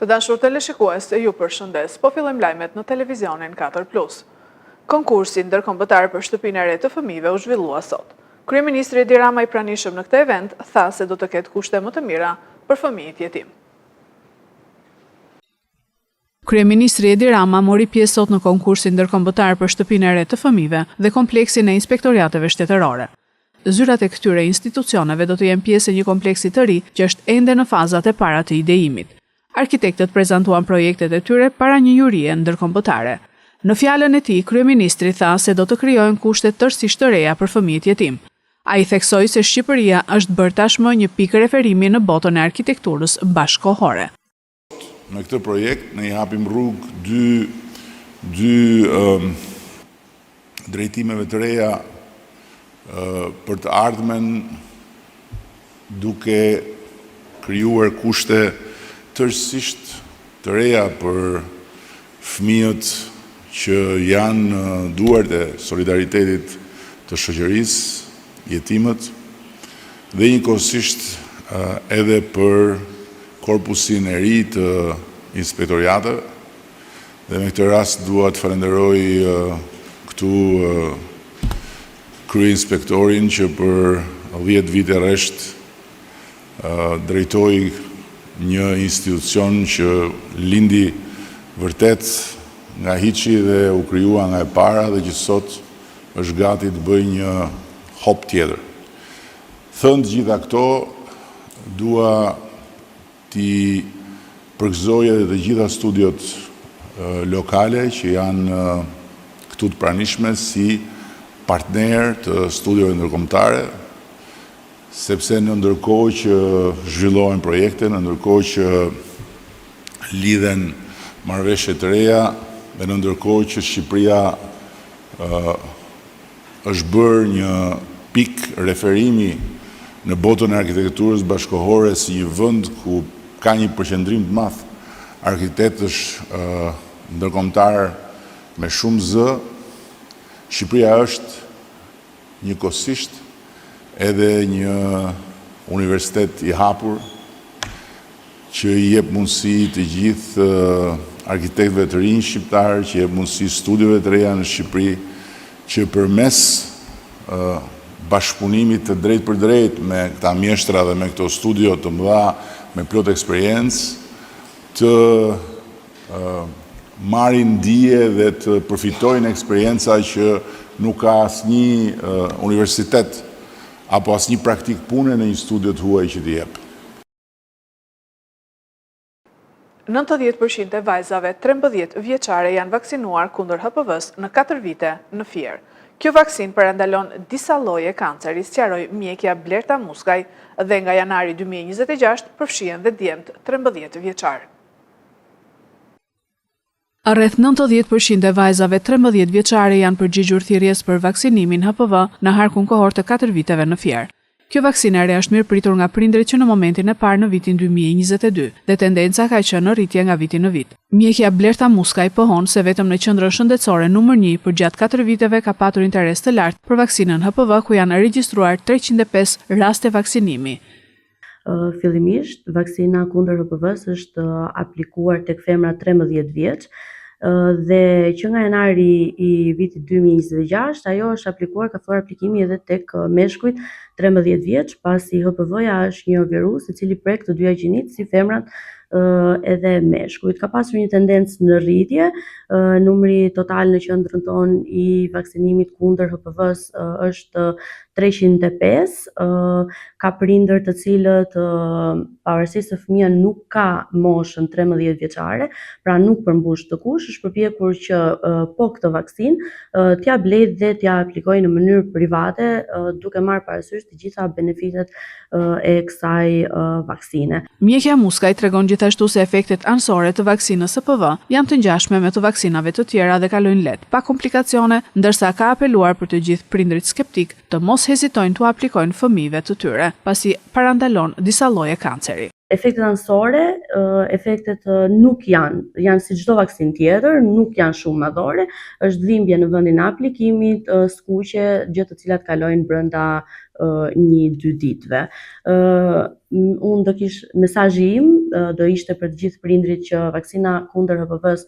Të dashur teleshikues, ju përshëndes, po fillim lajmet në televizionin 4+. Konkursi ndërkombëtar për shtëpinë e re të fëmijëve u zhvillua sot. Kryeministri Edi Rama i pranishëm në këtë event tha se do të ketë kushte më të mira për fëmijët jetim. Kryeministri Edi Rama mori pjesë sot në konkursin ndërkombëtar për shtëpinë e re të fëmijëve dhe kompleksin e inspektoriateve shtetërore. Zyrat e këtyre institucioneve do të jenë pjesë e një kompleksi të ri që është ende në fazat e para të idejimit. Arkitektët prezantuan projektet e tyre para një jurie ndërkombëtare. Në fjalën e tij, kryeministri tha se do të krijojnë kushte tërësisht të reja për fëmijët jetim. Ai theksoi se Shqipëria është bërë tashmë një pikë referimi në botën e arkitekturës bashkëkohore. Në këtë projekt ne i hapim rrugë dy drejtimeve të reja për të ardhmen, duke krijuar kushte tërësisht të reja për fëmijët që janë në duart e solidaritetit të shoqërisë, jetimët, dhe njëkohësisht edhe për korpusin e ri të inspektoriateve. Dhe me këtë rast dua të falenderoj këtu kryeinspektorin që për 10 vite rresht drejtoi një institucion që lindi vërtet nga hiçi dhe u krijua nga e para dhe që sot është gati të bëjë një hop tjetër. Thënë gjitha këto, dua t'i përgëzoj edhe të gjitha studiot lokale që janë këtu të pranishme si partner të studiove ndërkombëtare, sepse në ndërkohë që zhvillohen projekte, në ndërkohë që lidhen marrëveshje të reja, dhe në ndërkohë që Shqipëria është bërë një pikë referimi në botën e arkitekturës bashkëkohore si një vend ku ka një përqendrim të madh arkitektësh ndërkombëtar me shumë zë, Shqipëria është njëkohësisht edhe një universitet i hapur që i jep mundësi të gjithë arkitektëve të rinj shqiptar, që jep mundësi studiove të reja në Shqipëri, që përmes bashkëpunimit të drejt për drejt me këta mjeshtra dhe me këto studio të mëdha me plot eksperiencë të marrin dije dhe të përfitojnë eksperienca që nuk ka asnjë universitet apo asnjë praktik pune në një studio të huaj që t'i jep. 90% e vajzave 13 vjeçare janë vaksinuar kundër HPV-s në 4 vite në Fier. Kjo vaksin parandalon disa lloje kanceri, sqaroi mjekja Blerta Muskaj, dhe nga janari 2026 përfshihen dhe djemtë 13 vjeçar. Rreth 90% e vajzave 13 vjeçare janë përgjigjur thirrjes për vaksinimin HPV në harkun kohor të 4 viteve në Fier. Kjo vaksinë e re është mirëpritur nga prindërit që në momentin e parë në vitin 2022 dhe tendenca ka qenë në rritje nga viti në vit. Mjekja Blerta Muskaj pohon se vetëm në qendrën shëndetësore numër 1 për gjatë 4 viteve ka patur interes të lartë për vaksinën HPV, ku janë regjistruar 305 raste vaksinimi. Fillimisht, vaksina kundër HPV-s është aplikuar tek femra 13 vjeç, dhe që nga janari i vitit 2026, ajo është aplikuar, ka filluar aplikimi edhe tek meshkujt 13 vjeç, pasi HPV-ja është një virus i cili prek të dyja gjinitë, si femrat edhe meshkujt. Ka pasur një tendencë në rritje, numri total në qendrën tonë i vaksinimit kundër HPV-s është 305, ka prindër të cilët pavarësisht se fëmia nuk ka moshën 13 vjeçare, pra nuk përmbush të kush, është përpjekur që po këtë vaksinë t'ja blejë dhe t'ja aplikojë në mënyrë private, duke marrë parasysh të gjitha benefitet e kësaj vaksine. Mjekja Muskaj tregon gjithashtu se efektet anësore të vaksinës HPV janë të ngjashme me të vaksinave të tjera dhe kalojnë lehtë, pa komplikacione, ndërsa ka apeluar për të gjithë prindërit skeptik të mos hezitojnë të aplikojnë fëmijëve të tyre, pasi parandalon disa lloje kanceri. Efektet anësore efektet nuk janë si çdo vaksinë tjetër, nuk janë shumë madhore, është dhimbje në vendin e aplikimit, skuqe, gjë të cilat kalojnë brenda 1-2 ditëve. Unë do kish mesazhi im do ishte për të gjithë prindrit që vaksina kundër HPV-s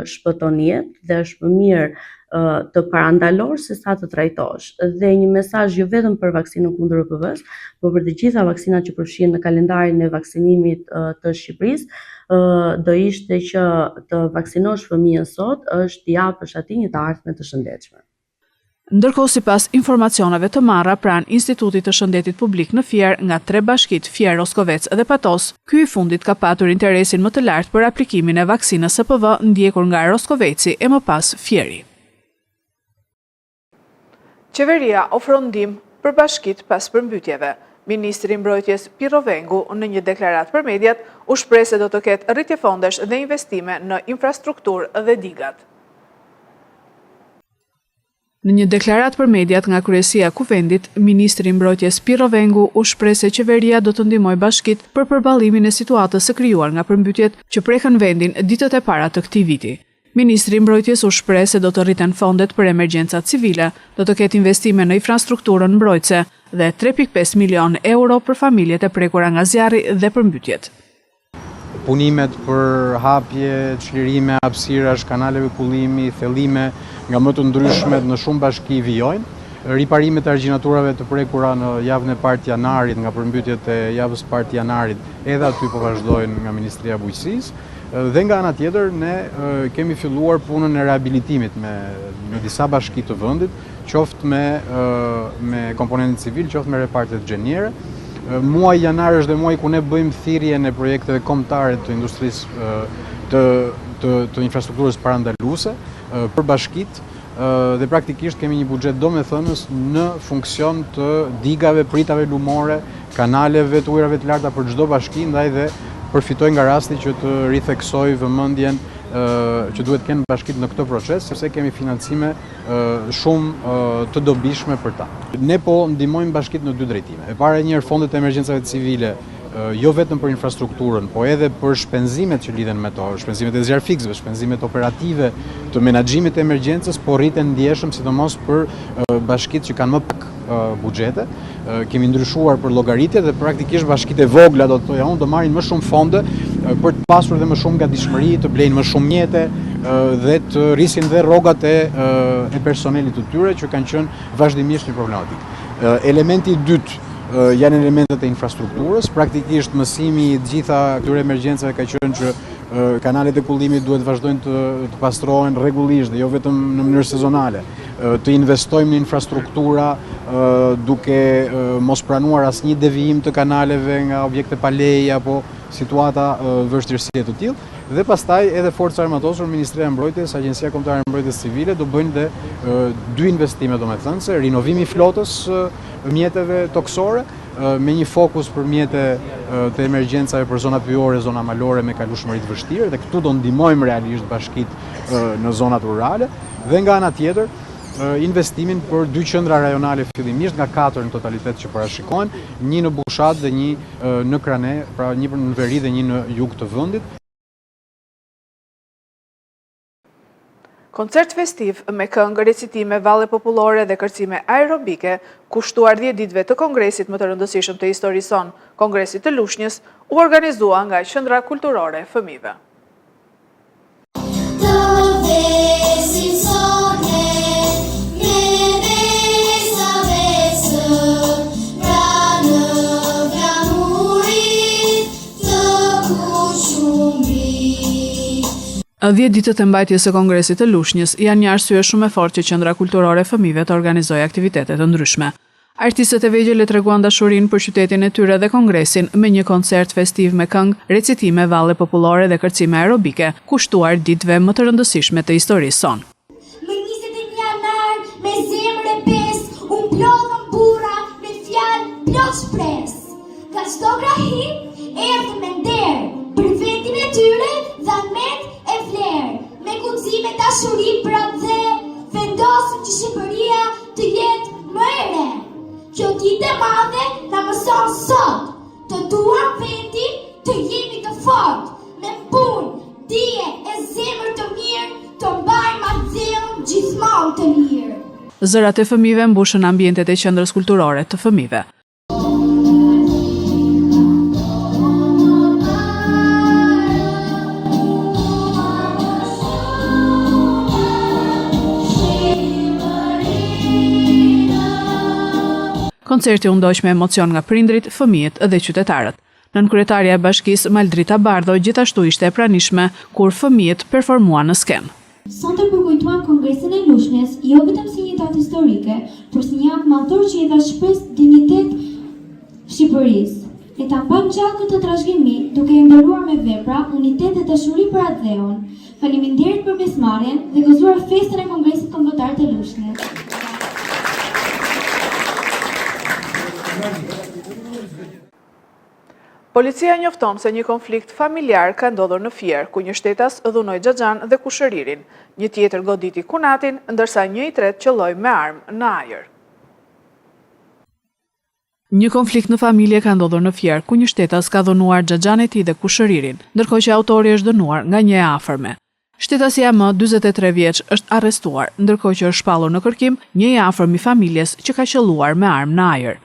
shpëton jetë dhe është më mirë të parandalosh se sa të trajtosh. Dhe një mesazh jo vetëm për vaksinën kundër HPV-s, por për të gjitha vaksinat që përfshihen në kalendarin e vaksinimit të Shqipërisë, do ishte që të vaksinosh fëmijën sot është t'i japësh atij një të ardhme të shëndetshme. Ndërkohë, sipas informacioneve të marra pranë Institutit të Shëndetit Publik në Fier nga 3 bashkitë Fier, Roskovec dhe Patos, ky i fundit ka patur interesin më të lartë për aplikimin e vaksinës HPV, ndjekur nga Roskoveci e më pas Fieri. Qeveria ofron ndihmë për bashkitë pas përmbytjeve. Ministri i Mbrojtjes Pirro Vengu në një deklaratë për mediat u shpreh se do të ketë rritje fondesh dhe investime në infrastrukturë dhe digat. Në një deklaratë për mediat nga Kryesia e Kuvendit, Ministri i Mbrojtjes Pirro Vengu u shpreh se qeveria do të ndihmojë bashkitë për përballimin e situatës së krijuar nga përmbytjet që prekën vendin ditët e para të këtij viti. Ministri i Mbrojtjes u shpreh se do të rriten fondet për emergjencat civile, do të ketë investime në infrastrukturën mbrojtëse dhe 3.5 milion euro për familjet e prekura nga zjarri dhe përmbytjet. Punimet për hapje, çlirime, hapësirash, kanaleve kullimi, thellime nga më të ndryshmet në shumë bashki vijojnë. Riparimet e argjinaturave të prekura në javën e parë të janarit, nga përmbytjet e javës parë të janarit, edhe aty po vazhdojnë nga Ministria e Bujqësisë. Dhe nga ana tjetër, ne kemi filluar punën e rehabilitimit me disa bashki të vendit, qoftë me komponentin civil, qoftë me repartet gjenjere. Muaj janar është dhe muaj ku ne bëjmë thirrjen e projekteve kombëtare të industrisë të infrastrukturës parandaluese për bashkitë dhe praktikisht kemi një buxhet domethënës në funksion të digave, pritave lumore, kanaleve të ujrave të larta për çdo bashki, ndaj dhe përfitoj nga rasti që të ritheksoj vëmendjen që duhet kenë bashkitë në këtë proces, sepse kemi financime shumë të dobishme për ta. Ne po ndihmojmë bashkitë në 2 drejtime. E para njëherë fondet e emergjencave civile, jo vetëm për infrastrukturën, po edhe për shpenzimet që lidhen me to, shpenzimet e zjarfikësve, shpenzimet operative të menaxhimit të emergjencës, po rriten ndjeshëm sidomos për bashkitë që kanë më pak buxhete. Kemi ndryshuar për llogaritje dhe praktikisht bashkitë e vogla, do të thoja unë, do marrin më shumë fonde për të pasur dhe më shumë gatishmëri, të blejnë më shumë mjete dhe të rrisin dhe rrogat e personelit të tyre që kanë qenë vazhdimisht një problematikë. Elementi i dytë janë elementet e infrastrukturës, praktikisht mësimi i gjitha këtyre emergjencave ka qenë që kanalet e kullimit duhet vazhdojnë të pastrohen rregullisht dhe jo vetëm në mënyrë sezonale. Të investojmë në infrastruktura duke mos pranuar asnjë devijim të kanaleve nga objekte pa leje apo situata vështirësie të tillë. Dhe pastaj edhe Forca Armatosur, Ministria e Mbrojtjes, Agjencia Kombëtare e Mbrojtjes Civile do bëjnë dhe 2 investime domethënëse, rinovimi i flotës mjeteve toksore me një fokus për mjete të emergjencave për zonat pyjore, zona malore me kalueshmëri të vështirë dhe këtu do ndihmojmë realisht bashkitë në zonat rurale dhe nga ana tjetër investimin për 2 qendra rajonale fillimisht nga 4 në totalitet që parashikohen, një në Bushat dhe një në Krane, pra një në veri dhe një në jug të vendit. Koncert festiv me këngë, recitime, valle popullore dhe kërcime aerobike, kushtuar 10 ditëve të kongresit më të rëndësishëm të historisë sonë, Kongresit të Lushnjës, u organizua nga Qendra Kulturore e Fëmijëve. A 10 ditët e mbajtjes së Kongresit të Lushnjës janë një arsye shumë e fortë që Qendra Kulturore e Fëmijëve të organizojë aktivitete të ndryshme. Artistët e vegjël e treguan dashurinë për qytetin e tyre dhe kongresin me një koncert festiv me këngë, recitime, valle popullore dhe kërcime aerobike, kushtuar ditëve më të rëndësishme të historisë sonë. Më 21 janar, me zemër e pesë, unë plodhëm burra me fjalë plot shpresë. Ka çdo krahim erdhi me nder, për vendin e tyre dha mend e vlerë, me guxime dashuri pra dhe vendosëm që Shqipëria të jetë më e re. Kjo ditë e madhe na mëson sot të duam vendin, të jemi të fort, me punë, dije e zemër të mirë, të mbajmë atë gjithmonë të lirë. Zërat e fëmijëve mbushën ambientet e qendrës kulturore të fëmijëve. Koncerti u ndoq me emocion nga prindrit, fëmijët dhe qytetarët. Nënkryetaria e bashkisë Maldrita Bardho gjithashtu ishte e pranishme kur fëmijët performuan në skenë. Sonte përkujtuan Kongresin e Lushnjës jo vetëm si një datë historike, por si një akt madhor që i dha shpresë dinjitet Shqipërisë. Le ta mbajmë gjallë këtë trashëgimi duke i mbuluar me vepra, unitet dhe dashuri për atë dheun. Faleminderit për pjesëmarrjen dhe gëzuar festën e Kongresit Kombëtar të Lushnjës. Policia njofton se një konflikt familjar ka ndodhur në Fier, ku një shtetas dhunoi Xhaxhan dhe kushëririn. Një tjetër goditi kunatin, ndërsa një i tretë qelloi me armë në ajër. Një konflikt në familje ka ndodhur në Fier, ku një shtetas ka dhunuar Xhaxhan e tij dhe kushëririn, ndërkohë që autori është dënuar nga një e afërme. Shtetasi AM, 43 vjeç, është arrestuar, ndërkohë që është shpallur në kërkim një i afërm i familjes që ka qelluar me armë në ajër.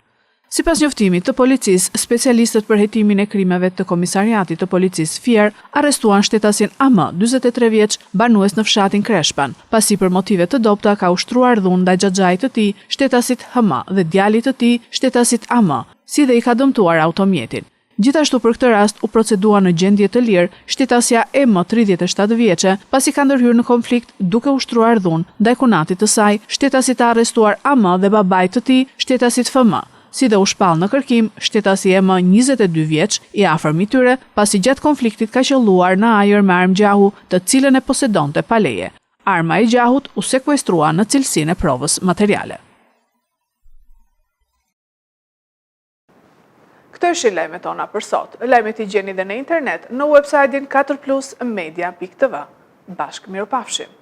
Sipas njoftimit të policisë, specialistët për hetimin e krimeve të Komisariatit të Policisë Fier arrestuan shtetasin AM, 43 vjeç, banues në fshatin Kreshpan, pasi për motive të dobta ka ushtruar dhunë ndaj xhaxhait të tij, shtetasit HM dhe djalit të tij, shtetasit AM, si dhe i ka dëmtuar automjetin. Gjithashtu për këtë rast u procedua në gjendje të lirë shtetësia M, 37 vjeçe, pasi ka ndërhyrë në konflikt duke ushtruar dhunë ndaj kunatit të saj, shtetasit të arrestuar AM dhe babait të tij, shtetasit FM. Si dhe u shpall në kërkim, shtetasi M, 22 vjeç, i afërm i tyre, pasi gjatë konfliktit ka qelluar në ajër me armë gjahu, të cilën e posedonte pa leje. Arma e gjahut u sekuestrua në cilësinë e provës materiale. Këto ishin lajmet tona për sot. Lajmet i gjeni dhe në internet në website-in 4plusmedia.tv. Bashkë mirupafshim.